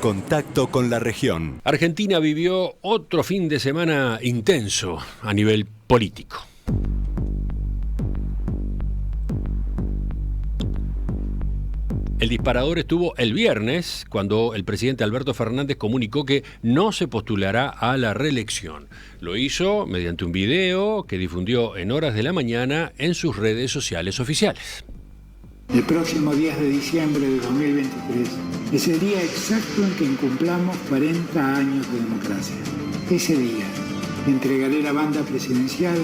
contacto con la región. Argentina vivió otro fin de semana intenso a nivel político. El disparador estuvo el viernes, cuando el presidente Alberto Fernández comunicó que no se postulará a la reelección. Lo hizo mediante un video que difundió en horas de la mañana en sus redes sociales oficiales. El próximo 10 de diciembre de 2023 es el día exacto en que incumplamos 40 años de democracia. Ese día entregaré la banda presidencial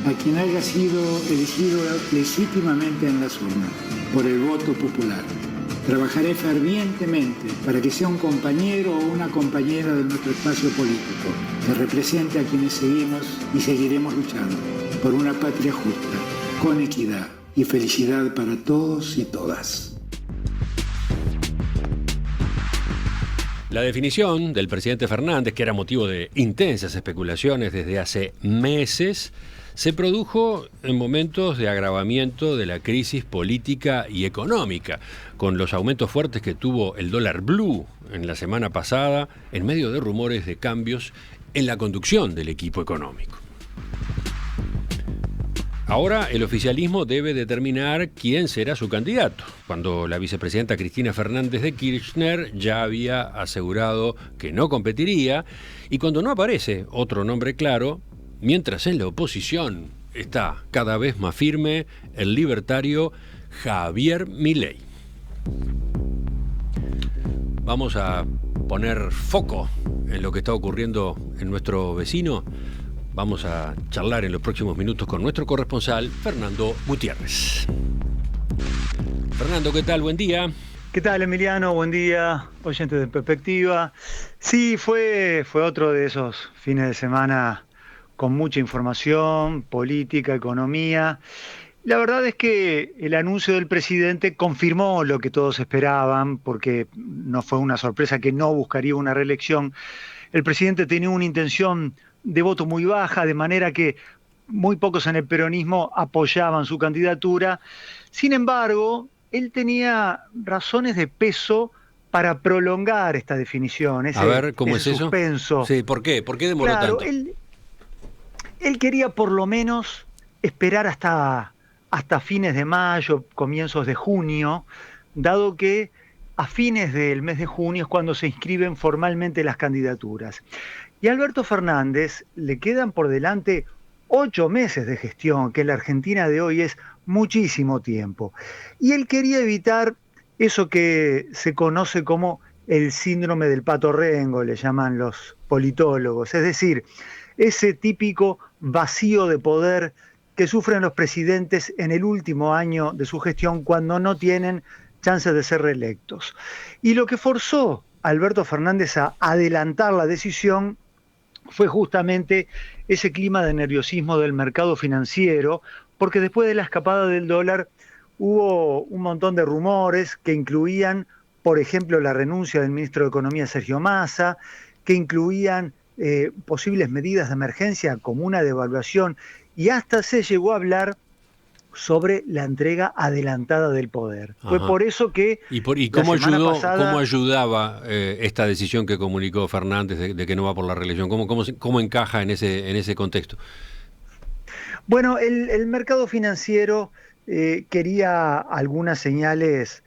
a quien haya sido elegido legítimamente en las urnas, por el voto popular. Trabajaré fervientemente para que sea un compañero o una compañera de nuestro espacio político, que represente a quienes seguimos y seguiremos luchando por una patria justa, con equidad y felicidad para todos y todas. La definición del presidente Fernández, que era motivo de intensas especulaciones desde hace meses, se produjo en momentos de agravamiento de la crisis política y económica, con los aumentos fuertes que tuvo el dólar blue en la semana pasada, en medio de rumores de cambios en la conducción del equipo económico. Ahora el oficialismo debe determinar quién será su candidato, cuando la vicepresidenta Cristina Fernández de Kirchner ya había asegurado que no competiría, y cuando no aparece otro nombre claro, mientras en la oposición está cada vez más firme el libertario Javier Milei. Vamos a poner foco en lo que está ocurriendo en nuestro vecino. Vamos a charlar en los próximos minutos con nuestro corresponsal, Fernando Gutiérrez. Fernando, ¿qué tal? Buen día. ¿Qué tal, Emiliano? Buen día, oyentes de Perspectiva. Sí, fue otro de esos fines de semana con mucha información, política, economía. La verdad es que el anuncio del presidente confirmó lo que todos esperaban, porque no fue una sorpresa que no buscaría una reelección. El presidente tenía una intención de voto muy baja, de manera que muy pocos en el peronismo apoyaban su candidatura. Sin embargo, él tenía razones de peso para prolongar esta definición, a ver, ¿cómo es eso? Suspenso. Sí, ¿por qué? ¿Por qué demoró Claro, tanto? Él quería por lo menos esperar hasta fines de mayo, comienzos de junio, dado que a fines del mes de junio es cuando se inscriben formalmente las candidaturas. Y a Alberto Fernández le quedan por delante 8 meses de gestión, que en la Argentina de hoy es muchísimo tiempo. Y él quería evitar eso que se conoce como el síndrome del pato rengo, le llaman los politólogos, es decir, ese típico vacío de poder que sufren los presidentes en el último año de su gestión cuando no tienen chances de ser reelectos. Y lo que forzó a Alberto Fernández a adelantar la decisión fue justamente ese clima de nerviosismo del mercado financiero, porque después de la escapada del dólar hubo un montón de rumores que incluían, por ejemplo, la renuncia del ministro de Economía Sergio Massa, que incluían posibles medidas de emergencia como una devaluación, y hasta se llegó a hablar sobre la entrega adelantada del poder. Ajá. Fue por eso que ¿Y cómo ayudaba esta decisión que comunicó Fernández de que no va por la reelección? ¿Cómo encaja en ese contexto? Bueno, el mercado financiero quería algunas señales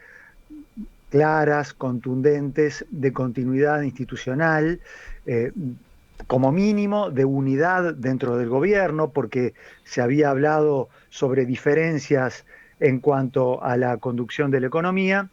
claras, contundentes, de continuidad institucional, como mínimo de unidad dentro del gobierno, porque se había hablado sobre diferencias en cuanto a la conducción de la economía.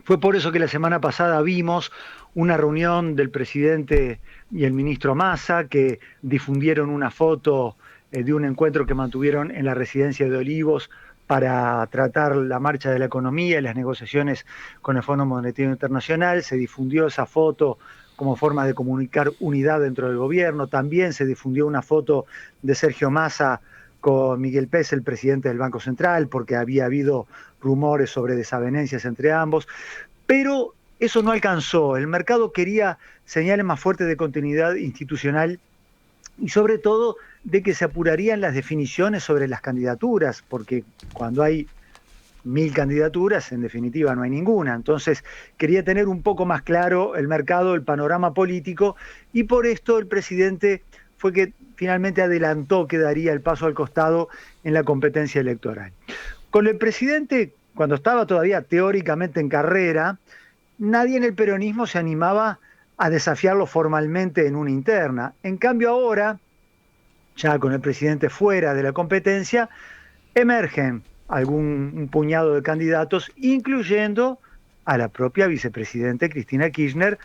Fue por eso que la semana pasada vimos una reunión del presidente y el ministro Massa, que difundieron una foto de un encuentro que mantuvieron en la residencia de Olivos para tratar la marcha de la economía y las negociaciones con el Fondo Monetario Internacional. Se difundió esa foto como forma de comunicar unidad dentro del gobierno. También se difundió una foto de Sergio Massa con Miguel Pez, el presidente del Banco Central, porque había habido rumores sobre desavenencias entre ambos. Pero eso no alcanzó. El mercado quería señales más fuertes de continuidad institucional y sobre todo de que se apurarían las definiciones sobre las candidaturas, porque cuando hay 1000 candidaturas, en definitiva no hay ninguna. Entonces quería tener un poco más claro el mercado, el panorama político, y por esto el presidente fue que finalmente adelantó que daría el paso al costado en la competencia electoral. Con el presidente, cuando estaba todavía teóricamente en carrera, nadie en el peronismo se animaba a desafiarlo formalmente en una interna. En cambio ahora, ya con el presidente fuera de la competencia, emergen un puñado de candidatos, incluyendo a la propia vicepresidenta Cristina Kirchner,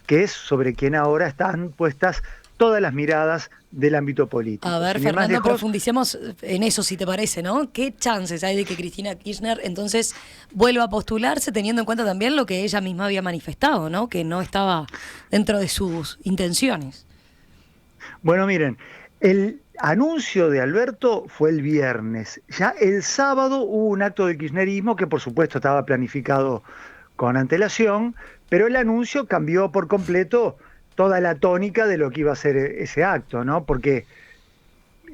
que es sobre quien ahora están puestas todas las miradas del ámbito político. A ver, Fernando, profundicemos en eso, si te parece, ¿no? ¿Qué chances hay de que Cristina Kirchner entonces vuelva a postularse, teniendo en cuenta también lo que ella misma había manifestado, ¿no? Que no estaba dentro de sus intenciones. Bueno, miren, el anuncio de Alberto fue el viernes. Ya el sábado hubo un acto del kirchnerismo que por supuesto estaba planificado con antelación, pero el anuncio cambió por completo toda la tónica de lo que iba a ser ese acto, ¿no? Porque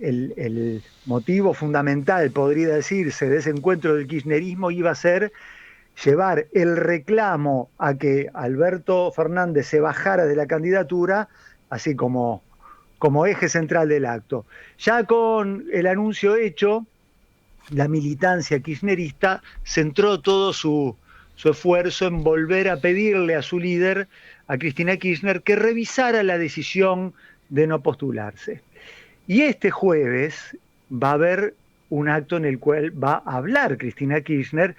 el motivo fundamental, podría decirse, de ese encuentro del kirchnerismo iba a ser llevar el reclamo a que Alberto Fernández se bajara de la candidatura, así como eje central del acto. Ya con el anuncio hecho, la militancia kirchnerista centró todo su esfuerzo en volver a pedirle a su líder, a Cristina Kirchner, que revisara la decisión de no postularse. Y este jueves va a haber un acto en el cual va a hablar Cristina Kirchner,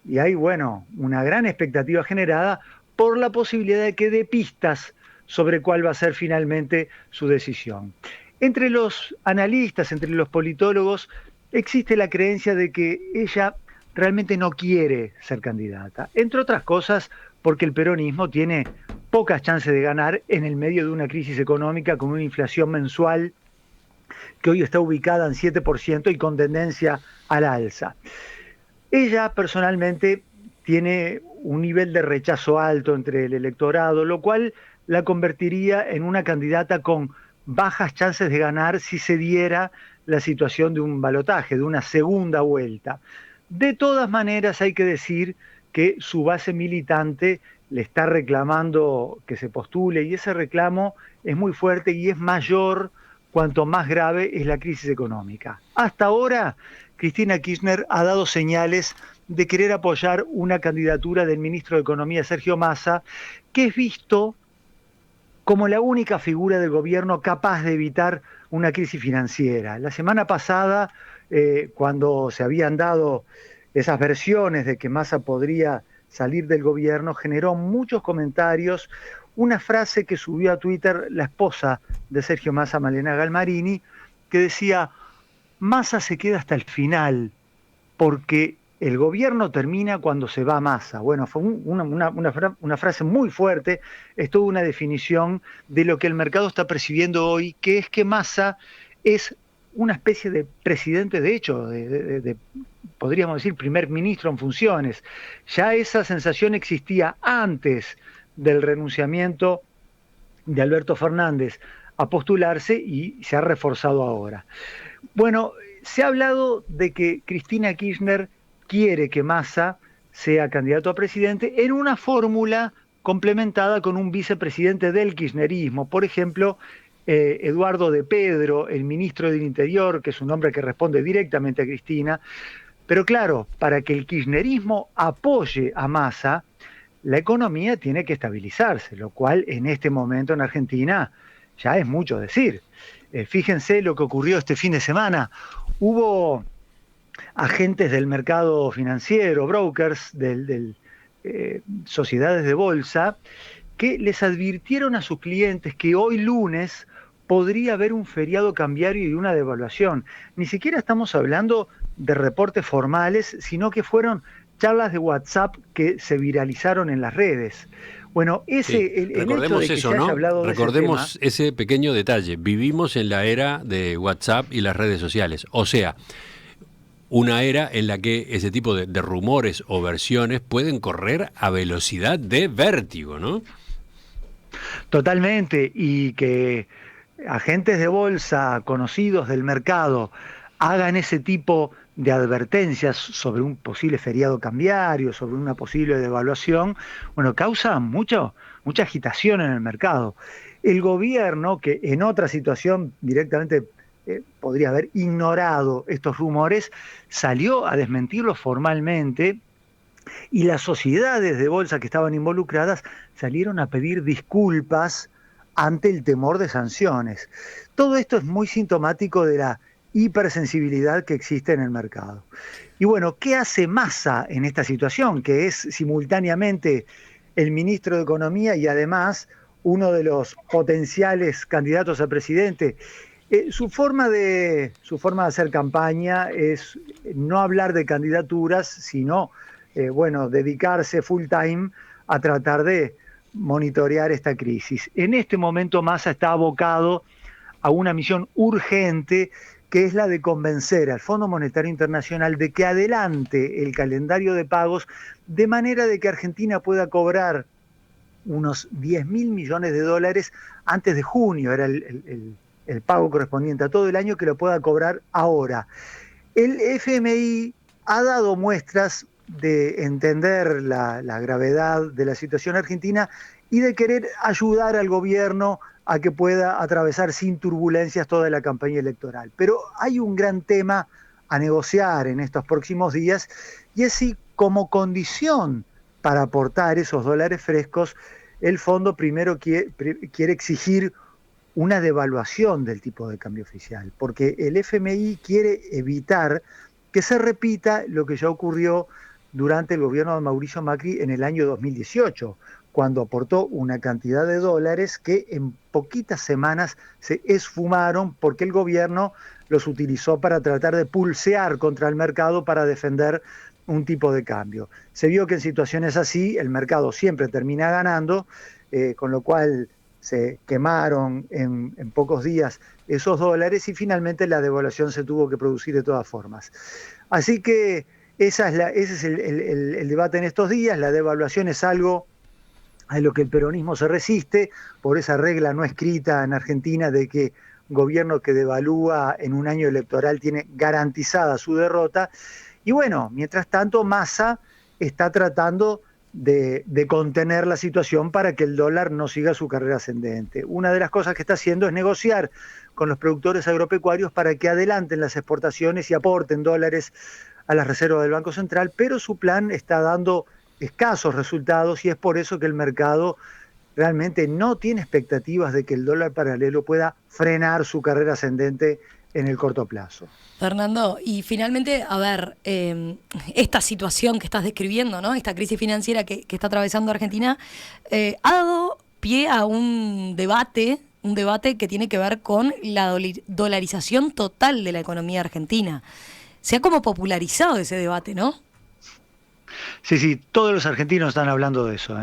y hay, bueno, una gran expectativa generada por la posibilidad de que dé pistas sobre cuál va a ser finalmente su decisión. Entre los analistas, entre los politólogos, existe la creencia de que ella realmente no quiere ser candidata, entre otras cosas porque el peronismo tiene pocas chances de ganar en el medio de una crisis económica con una inflación mensual que hoy está ubicada en 7% y con tendencia al alza. Ella personalmente tiene un nivel de rechazo alto entre el electorado, lo cual la convertiría en una candidata con bajas chances de ganar si se diera la situación de un balotaje, de una segunda vuelta. De todas maneras, hay que decir que su base militante le está reclamando que se postule, y ese reclamo es muy fuerte y es mayor cuanto más grave es la crisis económica. Hasta ahora, Cristina Kirchner ha dado señales de querer apoyar una candidatura del ministro de Economía, Sergio Massa, que es visto como la única figura del gobierno capaz de evitar una crisis financiera. La semana pasada, cuando se habían dado esas versiones de que Massa podría salir del gobierno, generó muchos comentarios. Una frase que subió a Twitter la esposa de Sergio Massa, Malena Galmarini, que decía: Massa se queda hasta el final, porque el gobierno termina cuando se va Massa. Bueno, fue una frase muy fuerte, es toda una definición de lo que el mercado está percibiendo hoy, que es que Massa es una especie de presidente, de hecho, podríamos decir primer ministro en funciones. Ya esa sensación existía antes del renunciamiento de Alberto Fernández a postularse y se ha reforzado ahora. Bueno, se ha hablado de que Cristina Kirchner quiere que Massa sea candidato a presidente en una fórmula complementada con un vicepresidente del kirchnerismo. Por ejemplo, Eduardo de Pedro, el ministro del Interior, que es un hombre que responde directamente a Cristina. Pero claro, para que el kirchnerismo apoye a Massa, la economía tiene que estabilizarse, lo cual en este momento en Argentina ya es mucho decir. Fíjense lo que ocurrió este fin de semana. Hubo agentes del mercado financiero, brokers, sociedades de bolsa, que les advirtieron a sus clientes que hoy lunes podría haber un feriado cambiario y una devaluación. Ni siquiera estamos hablando de reportes formales, sino que fueron charlas de WhatsApp que se viralizaron en las redes. Bueno, recordemos el hecho de que eso, se haya ¿no? hablado de Recordemos ese pequeño detalle. Vivimos en la era de WhatsApp y las redes sociales. O sea, una era en la que ese tipo de rumores o versiones pueden correr a velocidad de vértigo, ¿no? Totalmente, y que agentes de bolsa conocidos del mercado hagan ese tipo de advertencias sobre un posible feriado cambiario, sobre una posible devaluación, bueno, causa mucha agitación en el mercado. El gobierno, que en otra situación directamente podría haber ignorado estos rumores, salió a desmentirlos formalmente, y las sociedades de bolsa que estaban involucradas salieron a pedir disculpas ante el temor de sanciones. Todo esto es muy sintomático de la hipersensibilidad que existe en el mercado. Y bueno, ¿qué hace Massa en esta situación? Que es simultáneamente el ministro de Economía y además uno de los potenciales candidatos a presidente. Su forma de hacer campaña es no hablar de candidaturas, sino dedicarse full time a tratar de monitorear esta crisis. En este momento Massa está abocado a una misión urgente, que es la de convencer al Fondo Monetario Internacional de que adelante el calendario de pagos, de manera de que Argentina pueda cobrar unos 10.000 millones de dólares antes de junio, era el pago correspondiente a todo el año, que lo pueda cobrar ahora. El FMI ha dado muestras de entender la gravedad de la situación argentina y de querer ayudar al gobierno a que pueda atravesar sin turbulencias toda la campaña electoral. Pero hay un gran tema a negociar en estos próximos días, y es si como condición para aportar esos dólares frescos, el fondo primero quiere exigir una devaluación del tipo de cambio oficial, porque el FMI quiere evitar que se repita lo que ya ocurrió durante el gobierno de Mauricio Macri en el año 2018, cuando aportó una cantidad de dólares que en poquitas semanas se esfumaron porque el gobierno los utilizó para tratar de pulsear contra el mercado para defender un tipo de cambio. Se vio que en situaciones así el mercado siempre termina ganando, con lo cual se quemaron en pocos días esos dólares y finalmente la devaluación se tuvo que producir de todas formas. Así que ese es el debate en estos días. La devaluación es algo a lo que el peronismo se resiste, por esa regla no escrita en Argentina de que gobierno que devalúa en un año electoral tiene garantizada su derrota. Y bueno, mientras tanto Massa está tratando de contener la situación para que el dólar no siga su carrera ascendente. Una de las cosas que está haciendo es negociar con los productores agropecuarios para que adelanten las exportaciones y aporten dólares a las reservas del Banco Central, pero su plan está dando escasos resultados y es por eso que el mercado realmente no tiene expectativas de que el dólar paralelo pueda frenar su carrera ascendente en el corto plazo. Fernando, y finalmente, a ver, esta situación que estás describiendo, ¿no? Esta crisis financiera que está atravesando Argentina, ha dado pie a un debate que tiene que ver con la dolarización total de la economía argentina. Se ha como popularizado ese debate, ¿no? Sí, todos los argentinos están hablando de eso.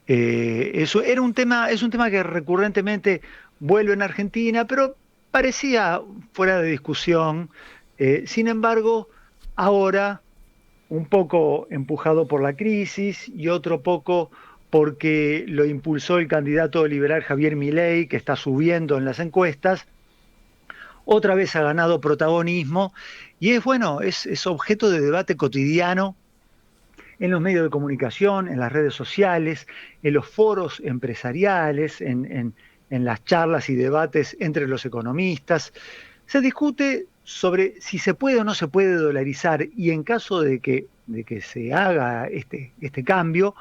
Eso es un tema que recurrentemente vuelve en Argentina, pero parecía fuera de discusión. Sin embargo, ahora, un poco empujado por la crisis y otro poco porque lo impulsó el candidato liberal Javier Milei, que está subiendo en las encuestas, otra vez ha ganado protagonismo y es objeto de debate cotidiano en los medios de comunicación, en las redes sociales, en los foros empresariales, en las charlas y debates entre los economistas. Se discute sobre si se puede o no se puede dolarizar y en caso de que se haga este cambio,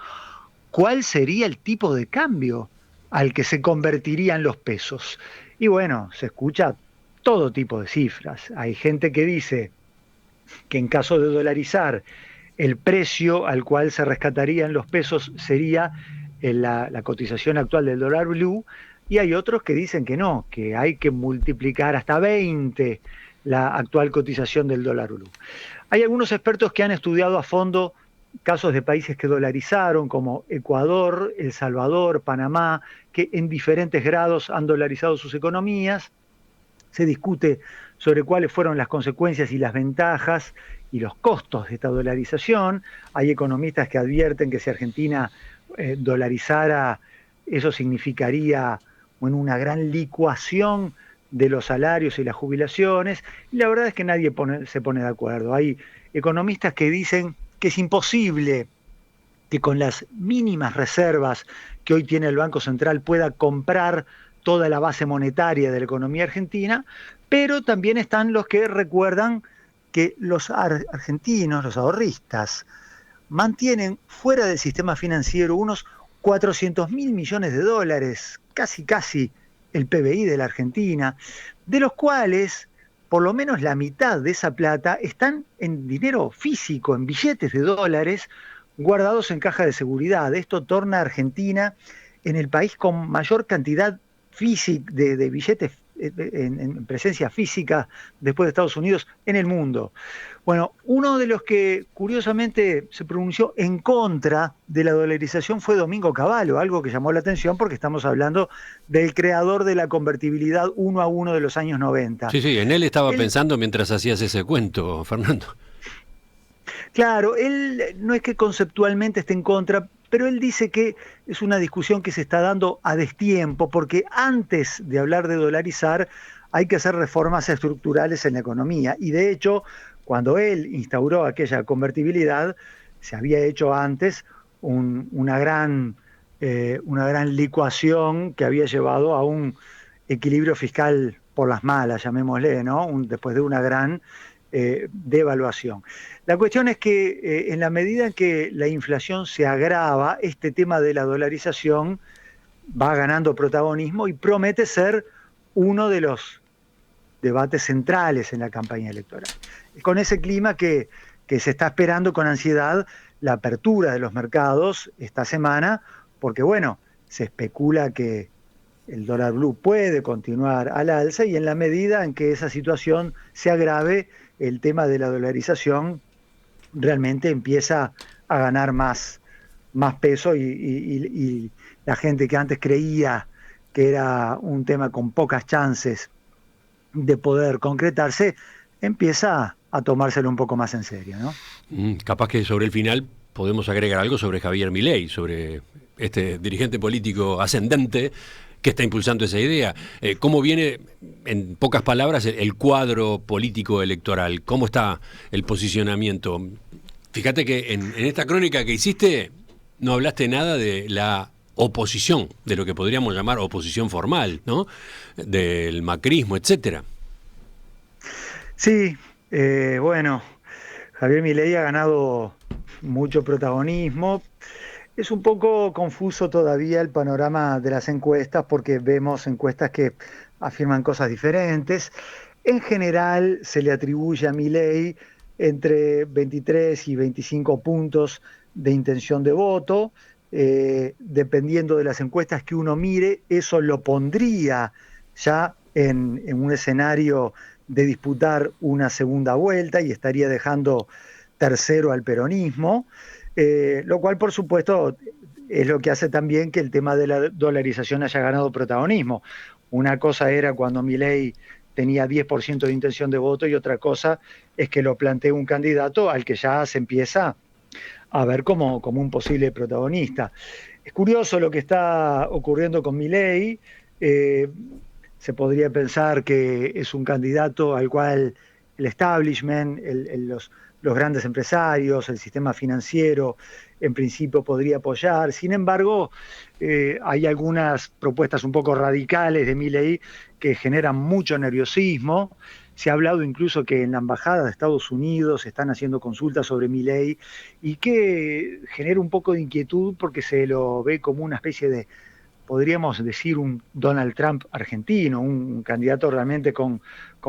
¿cuál sería el tipo de cambio al que se convertirían los pesos? Y bueno, se escucha todo tipo de cifras. Hay gente que dice que en caso de dolarizar, el precio al cual se rescatarían los pesos sería la cotización actual del dólar blue, y hay otros que dicen que no, que hay que multiplicar hasta 20 la actual cotización del dólar blue. Hay algunos expertos que han estudiado a fondo casos de países que dolarizaron, como Ecuador, El Salvador, Panamá, que en diferentes grados han dolarizado sus economías. Se discute sobre cuáles fueron las consecuencias y las ventajas y los costos de esta dolarización. Hay economistas que advierten que si Argentina dolarizara, eso significaría una gran licuación de los salarios y las jubilaciones, y la verdad es que nadie se pone de acuerdo. Hay economistas que dicen que es imposible que con las mínimas reservas que hoy tiene el Banco Central pueda comprar toda la base monetaria de la economía argentina, pero también están los que recuerdan que los argentinos, los ahorristas, mantienen fuera del sistema financiero unos 400.000 millones de dólares, casi el PBI de la Argentina, de los cuales por lo menos la mitad de esa plata están en dinero físico, en billetes de dólares, guardados en caja de seguridad. Esto torna a Argentina en el país con mayor cantidad de billetes en presencia física después de Estados Unidos en el mundo. Bueno, uno de los que curiosamente se pronunció en contra de la dolarización fue Domingo Cavallo, algo que llamó la atención porque estamos hablando del creador de la convertibilidad 1 a 1 de los años 90. Sí, en él estaba pensando mientras hacías ese cuento, Fernando. Claro, él no es que conceptualmente esté en contra, pero él dice que es una discusión que se está dando a destiempo, porque antes de hablar de dolarizar hay que hacer reformas estructurales en la economía. Y de hecho, cuando él instauró aquella convertibilidad, se había hecho antes una gran licuación que había llevado a un equilibrio fiscal por las malas, llamémosle, ¿no? Después de una gran devaluación. La cuestión es que en la medida en que la inflación se agrava, este tema de la dolarización va ganando protagonismo y promete ser uno de los debates centrales en la campaña electoral. Con ese clima que se está esperando con ansiedad la apertura de los mercados esta semana, porque bueno, se especula que el dólar blue puede continuar al alza y en la medida en que esa situación se agrave, el tema de la dolarización realmente empieza a ganar más peso y la gente que antes creía que era un tema con pocas chances de poder concretarse, empieza a tomárselo un poco más en serio, ¿no? Capaz que sobre el final podemos agregar algo sobre Javier Milei, sobre este dirigente político ascendente que está impulsando esa idea. ¿Cómo viene, en pocas palabras, el cuadro político electoral? ¿Cómo está el posicionamiento? Fíjate que en esta crónica que hiciste no hablaste nada de la oposición, de lo que podríamos llamar oposición formal, ¿no? Del macrismo, etcétera. Sí, bueno, Javier Milei ha ganado mucho protagonismo. Es un poco confuso todavía el panorama de las encuestas porque vemos encuestas que afirman cosas diferentes. En general se le atribuye a Milei entre 23 y 25 puntos de intención de voto. Dependiendo de las encuestas que uno mire, eso lo pondría ya en un escenario de disputar una segunda vuelta y estaría dejando tercero al peronismo. Lo cual, por supuesto, es lo que hace también que el tema de la dolarización haya ganado protagonismo. Una cosa era cuando Milei tenía 10% de intención de voto y otra cosa es que lo plantea un candidato al que ya se empieza a ver como un posible protagonista. Es curioso lo que está ocurriendo con Milei. Se podría pensar que es un candidato al cual el establishment, los grandes empresarios, el sistema financiero, en principio podría apoyar. Sin embargo, hay algunas propuestas un poco radicales de Milei que generan mucho nerviosismo. Se ha hablado incluso que en la embajada de Estados Unidos están haciendo consultas sobre Milei y que genera un poco de inquietud porque se lo ve como una especie de, podríamos decir, un Donald Trump argentino, un candidato realmente con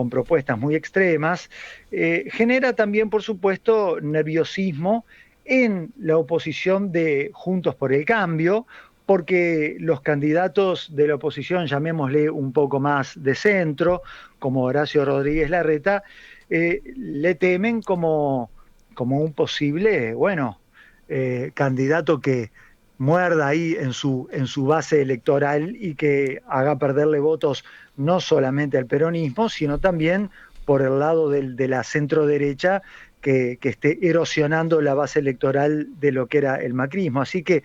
propuestas muy extremas. Genera también, por supuesto, nerviosismo en la oposición de Juntos por el Cambio, porque los candidatos de la oposición, llamémosle un poco más de centro, como Horacio Rodríguez Larreta, le temen como un posible, candidato que muerda ahí en su base electoral y que haga perderle votos no solamente al peronismo, sino también por el lado de la centro-derecha que esté erosionando la base electoral de lo que era el macrismo. Así que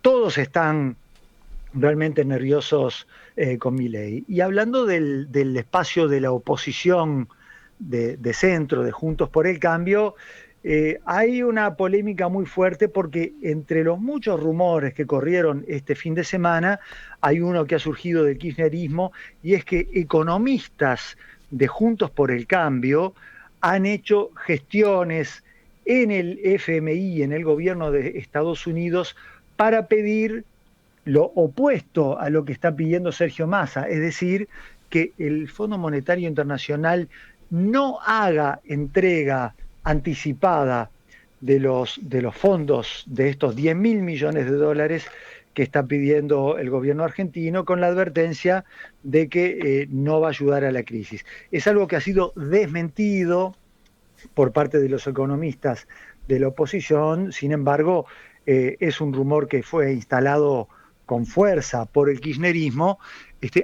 todos están realmente nerviosos con Milei. Y hablando del espacio de la oposición de centro, de Juntos por el Cambio, hay una polémica muy fuerte porque entre los muchos rumores que corrieron este fin de semana, hay uno que ha surgido del kirchnerismo, y es que economistas de Juntos por el Cambio han hecho gestiones en el FMI, en el gobierno de Estados Unidos, para pedir lo opuesto a lo que está pidiendo Sergio Massa, es decir, que el Fondo Monetario Internacional no haga entrega anticipada de los fondos, de estos 10.000 millones de dólares que está pidiendo el gobierno argentino, con la advertencia de que no va a ayudar a la crisis. Es algo que ha sido desmentido por parte de los economistas de la oposición. Sin embargo, es un rumor que fue instalado con fuerza por el kirchnerismo.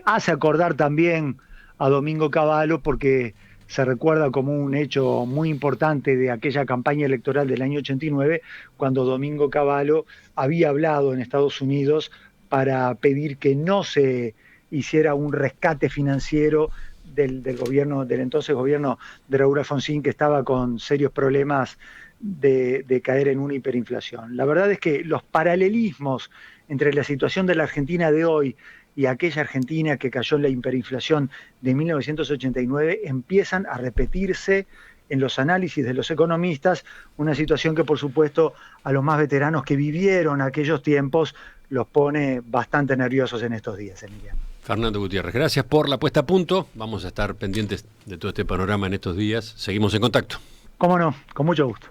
Hace acordar también a Domingo Cavallo, porque se recuerda como un hecho muy importante de aquella campaña electoral del año 89, cuando Domingo Cavallo había hablado en Estados Unidos para pedir que no se hiciera un rescate financiero del gobierno, del entonces gobierno de Raúl Alfonsín, que estaba con serios problemas de caer en una hiperinflación. La verdad es que los paralelismos entre la situación de la Argentina de hoy y aquella Argentina que cayó en la hiperinflación de 1989 empiezan a repetirse en los análisis de los economistas, una situación que por supuesto a los más veteranos que vivieron aquellos tiempos los pone bastante nerviosos en estos días, Emiliano. Fernando Gutiérrez, gracias por la puesta a punto. Vamos a estar pendientes de todo este panorama en estos días. Seguimos en contacto. Cómo no, con mucho gusto.